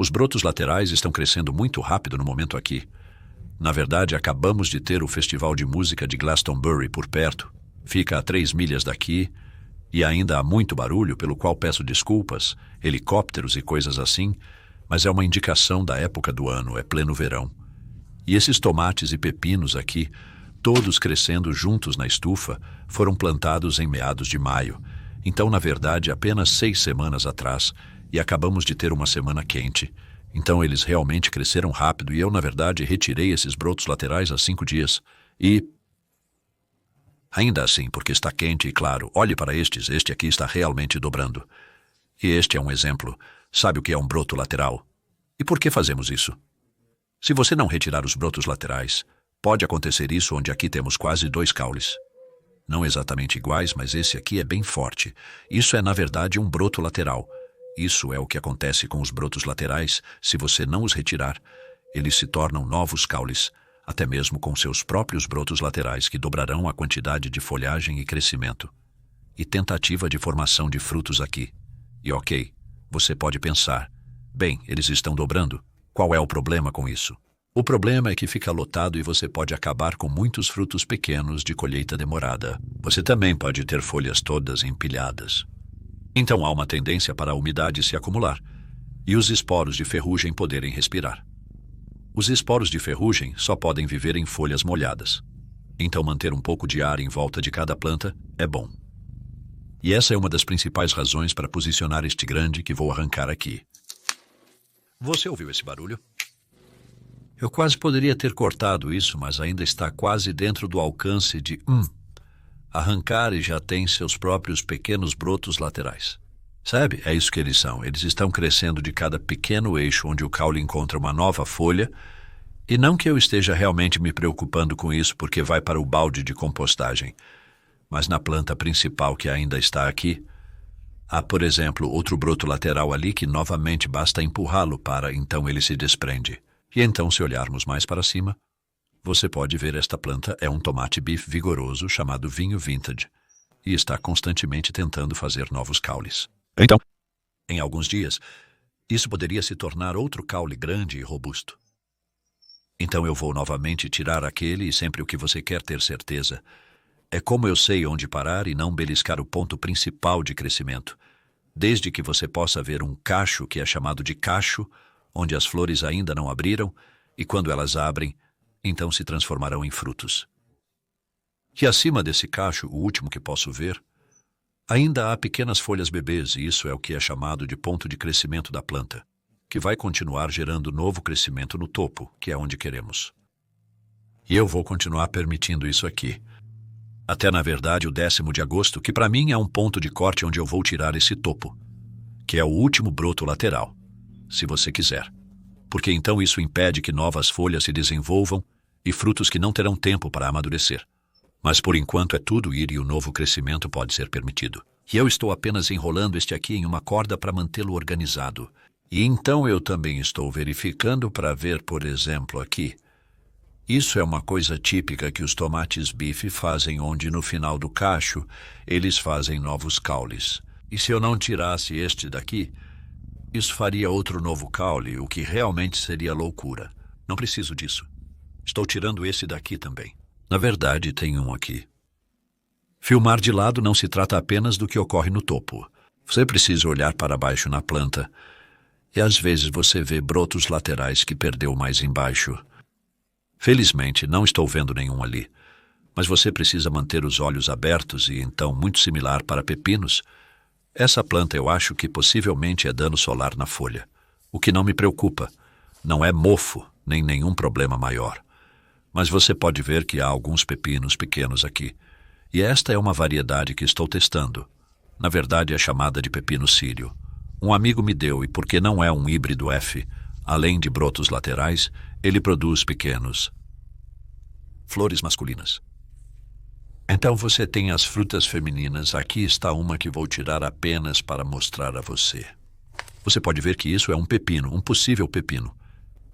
Os brotos laterais estão crescendo muito rápido no momento aqui. Na verdade, acabamos de ter o Festival de Música de Glastonbury por perto. Fica a 3 milhas daqui e ainda há muito barulho, pelo qual peço desculpas, helicópteros e coisas assim, mas é uma indicação da época do ano, é pleno verão. E esses tomates e pepinos aqui, todos crescendo juntos na estufa, foram plantados em meados de maio. Então, na verdade, apenas 6 semanas atrás, e acabamos de ter uma semana quente. Então, eles realmente cresceram rápido e eu, na verdade, retirei esses brotos laterais há 5 dias. E ainda assim, porque está quente e claro, olhe para este aqui está realmente dobrando. E este é um exemplo. Sabe o que é um broto lateral? E por que fazemos isso? Se você não retirar os brotos laterais, pode acontecer isso onde aqui temos quase 2 caules. Não exatamente iguais, mas esse aqui é bem forte. Isso é, na verdade, um broto lateral. Isso é o que acontece com os brotos laterais. Se você não os retirar, eles se tornam novos caules, até mesmo com seus próprios brotos laterais, que dobrarão a quantidade de folhagem e crescimento. E tentativa de formação de frutos aqui. E ok, você pode pensar, bem, eles estão dobrando. Qual é o problema com isso? O problema é que fica lotado e você pode acabar com muitos frutos pequenos de colheita demorada. Você também pode ter folhas todas empilhadas. Então há uma tendência para a umidade se acumular e os esporos de ferrugem poderem respirar. Os esporos de ferrugem só podem viver em folhas molhadas. Então manter um pouco de ar em volta de cada planta é bom. E essa é uma das principais razões para posicionar este grande que vou arrancar aqui. Você ouviu esse barulho? Eu quase poderia ter cortado isso, mas ainda está quase dentro do alcance de arrancar e já tem seus próprios pequenos brotos laterais. Sabe? É isso que eles são. Eles estão crescendo de cada pequeno eixo onde o caule encontra uma nova folha. E não que eu esteja realmente me preocupando com isso porque vai para o balde de compostagem. Mas na planta principal que ainda está aqui, há, por exemplo, outro broto lateral ali que novamente basta empurrá-lo para então ele se desprende. E então, se olharmos mais para cima, você pode ver esta planta é um tomate bife vigoroso chamado vinho vintage e está constantemente tentando fazer novos caules. Então, em alguns dias, isso poderia se tornar outro caule grande e robusto. Então eu vou novamente tirar aquele e sempre o que você quer ter certeza é como eu sei onde parar e não beliscar o ponto principal de crescimento, desde que você possa ver um cacho que é chamado de cacho, onde as flores ainda não abriram e quando elas abrem, então se transformarão em frutos. E acima desse cacho, o último que posso ver, ainda há pequenas folhas bebês e isso é o que é chamado de ponto de crescimento da planta, que vai continuar gerando novo crescimento no topo, que é onde queremos. E eu vou continuar permitindo isso aqui. Até, na verdade, o 10º de agosto, que para mim é um ponto de corte onde eu vou tirar esse topo, que é o último broto lateral, se você quiser. Porque então isso impede que novas folhas se desenvolvam e frutos que não terão tempo para amadurecer. Mas por enquanto é tudo ir e o novo crescimento pode ser permitido. E eu estou apenas enrolando este aqui em uma corda para mantê-lo organizado. E então eu também estou verificando para ver, por exemplo, aqui. Isso é uma coisa típica que os tomates bife fazem, onde no final do cacho eles fazem novos caules. E se eu não tirasse este daqui, isso faria outro novo caule, o que realmente seria loucura. Não preciso disso. Estou tirando esse daqui também. Na verdade, tem um aqui. Filmar de lado não se trata apenas do que ocorre no topo. Você precisa olhar para baixo na planta e às vezes você vê brotos laterais que perdeu mais embaixo. Felizmente, não estou vendo nenhum ali, mas você precisa manter os olhos abertos e então, muito similar para pepinos, essa planta eu acho que possivelmente é dano solar na folha, o que não me preocupa. Não é mofo, nem nenhum problema maior. Mas você pode ver que há alguns pepinos pequenos aqui. E esta é uma variedade que estou testando. Na verdade é chamada de pepino sírio. Um amigo me deu e porque não é um híbrido F, além de brotos laterais, ele produz pequenos flores masculinas. Então você tem as frutas femininas. Aqui está uma que vou tirar apenas para mostrar a você. Você pode ver que isso é um pepino, um possível pepino.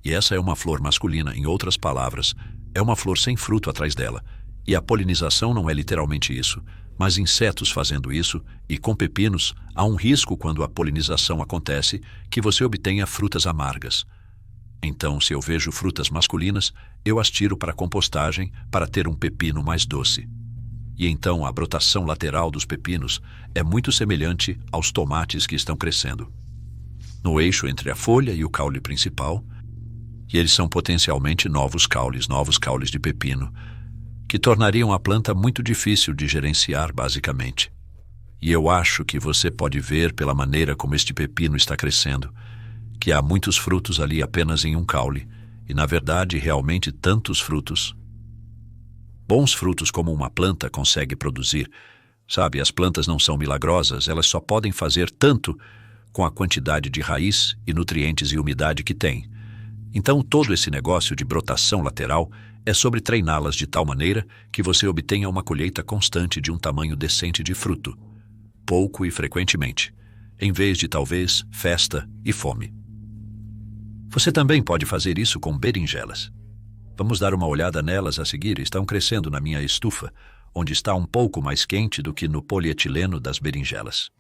E essa é uma flor masculina, em outras palavras, é uma flor sem fruto atrás dela. E a polinização não é literalmente isso, Mas insetos fazendo isso, e com pepinos, há um risco quando a polinização acontece que você obtenha frutas amargas. Então, se eu vejo frutas masculinas, eu as tiro para a compostagem para ter um pepino mais doce. E então a brotação lateral dos pepinos é muito semelhante aos tomates que estão crescendo. No eixo entre a folha e o caule principal, e eles são potencialmente novos caules de pepino, que tornariam a planta muito difícil de gerenciar basicamente. E eu acho que você pode ver pela maneira como este pepino está crescendo, que há muitos frutos ali apenas em um caule, e na verdade realmente tantos frutos. Bons frutos como uma planta consegue produzir. Sabe, as plantas não são milagrosas, elas só podem fazer tanto com a quantidade de raiz e nutrientes e umidade que têm. Então todo esse negócio de brotação lateral é sobre treiná-las de tal maneira que você obtenha uma colheita constante de um tamanho decente de fruto, pouco e frequentemente, em vez de talvez festa e fome. Você também pode fazer isso com berinjelas. Vamos dar uma olhada nelas a seguir. Estão crescendo na minha estufa, onde está um pouco mais quente do que no polietileno das berinjelas.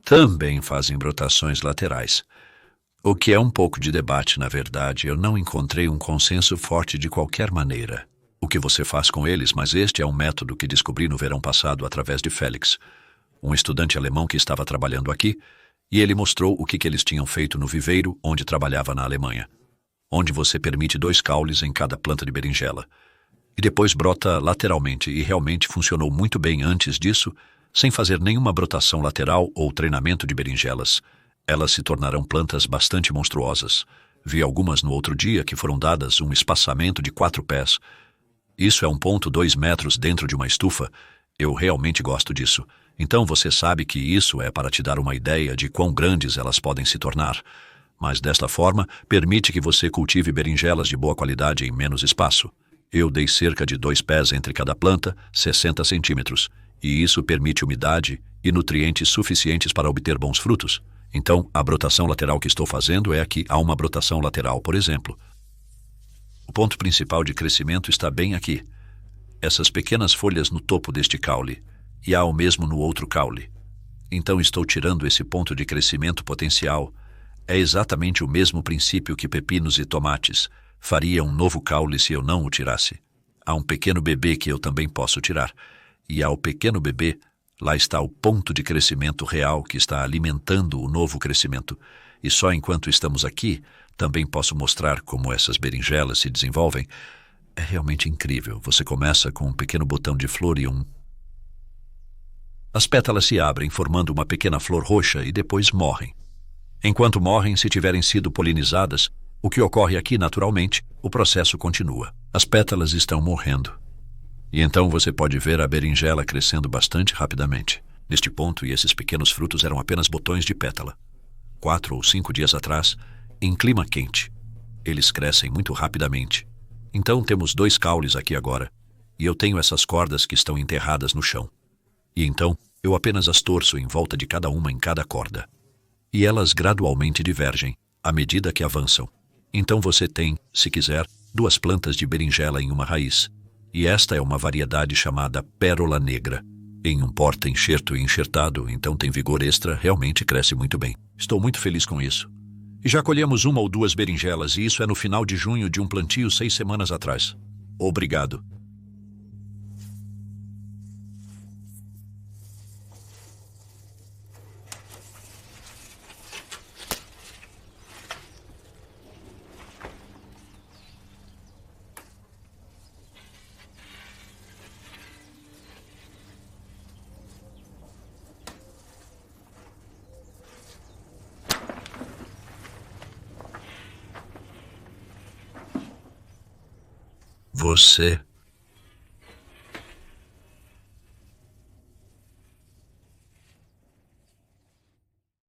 Também fazem brotações laterais. O que é um pouco de debate, na verdade. Eu não encontrei um consenso forte de qualquer maneira. O que você faz com eles, mas este é um método que descobri no verão passado através de Félix, um estudante alemão que estava trabalhando aqui, e ele mostrou o que eles tinham feito no viveiro onde trabalhava na Alemanha, onde você permite 2 caules em cada planta de berinjela. E depois brota lateralmente, e realmente funcionou muito bem antes disso, sem fazer nenhuma brotação lateral ou treinamento de berinjelas. Elas se tornarão plantas bastante monstruosas. Vi algumas no outro dia que foram dadas um espaçamento de 4 pés. Isso é 1,2 metros dentro de uma estufa. Eu realmente gosto disso. Então você sabe que isso é para te dar uma ideia de quão grandes elas podem se tornar. Mas desta forma, permite que você cultive berinjelas de boa qualidade em menos espaço. Eu dei cerca de 2 pés entre cada planta, 60 centímetros. E isso permite umidade e nutrientes suficientes para obter bons frutos. Então, a brotação lateral que estou fazendo é aqui. Há uma brotação lateral, por exemplo. O ponto principal de crescimento está bem aqui. Essas pequenas folhas no topo deste caule. E há o mesmo no outro caule. Então estou tirando esse ponto de crescimento potencial. É exatamente o mesmo princípio que pepinos e tomates. Faria um novo caule se eu não o tirasse. Há um pequeno bebê que eu também posso tirar. E ao pequeno bebê, lá está o ponto de crescimento real que está alimentando o novo crescimento. E só enquanto estamos aqui, também posso mostrar como essas berinjelas se desenvolvem. É realmente incrível. Você começa com um pequeno botão de flor e As pétalas se abrem, formando uma pequena flor roxa e depois morrem. Enquanto morrem, se tiverem sido polinizadas, o que ocorre aqui naturalmente, o processo continua. As pétalas estão morrendo. E então você pode ver a berinjela crescendo bastante rapidamente. Neste ponto, e esses pequenos frutos eram apenas botões de pétala. 4 ou 5 dias atrás, em clima quente. Eles crescem muito rapidamente. Então temos 2 caules aqui agora, e eu tenho essas cordas que estão enterradas no chão. E então, eu apenas as torço em volta de cada uma em cada corda. E elas gradualmente divergem, à medida que avançam. Então você tem, se quiser, 2 plantas de berinjela em uma raiz. E esta é uma variedade chamada pérola negra. Em um porta-enxerto enxertado, então tem vigor extra, realmente cresce muito bem. Estou muito feliz com isso. E já colhemos 1 ou 2 berinjelas, e isso é no final de junho de um plantio 6 semanas atrás. Obrigado. Você